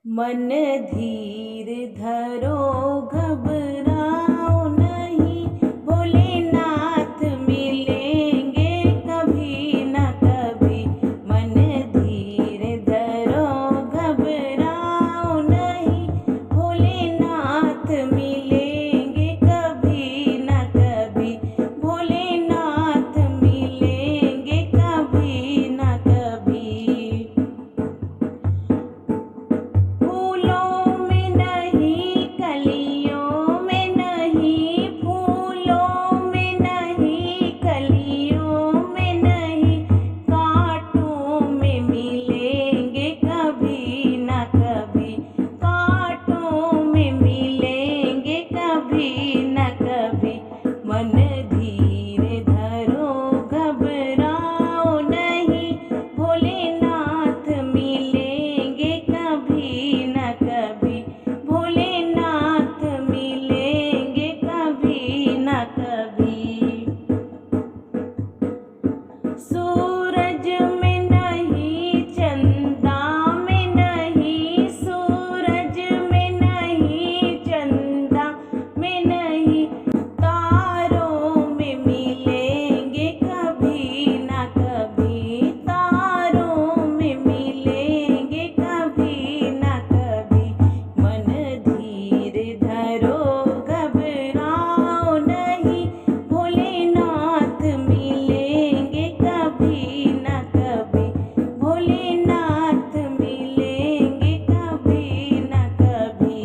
मन धीर धरो घबराओ नहीं, भोलेनाथ मिलेंगे कभी न कभी। मन धीर धरो घबराओ नहीं, भोलेनाथ मिलेंगे कभी न कभी। भोलेनाथ मिलेंगे कभी न कभी। फूलों में नहीं, कलियों में नहीं, फूलों में नहीं, कलियों में नहीं, कांटों में मिलेंगे कभी न कभी। कांटों में मिलेंगे कभी न कभी। मन धीर धरो घबराओ नहीं, भोलेनाथ मिलेंगे कभी न कभी। भोलेनाथ मिलेंगे कभी न कभी। सूरज में नहीं, चंदा में नहीं, सूरज में नहीं, चंदा में नहीं, तारों में मिलेंगे कभी न कभी। तारों में मिलेंगे कभी न कभी। मन धीर धरो घबराओ नहीं, भोलेनाथ मिलेंगे कभी न कभी। भोलेनाथ मिलेंगे कभी न कभी।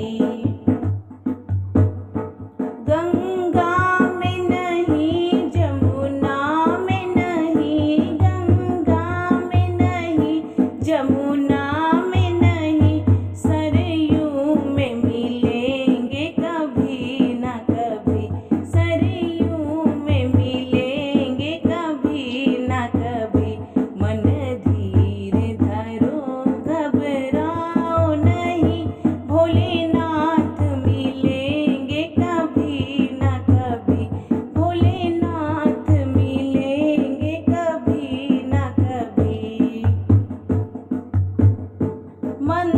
गंगा में नहीं, जमुना में नहीं, गंगा में नहीं, जमुना में नहीं, सरयू में मिलेंगे कभी न कभी। सरयू में मिलेंगे कभी न कभी। मन धीर धरो घबराओ नहीं, भोलेनाथ मिलेंगे कभी न कभी। भोलेनाथ मिलेंगे कभी न कभी। मन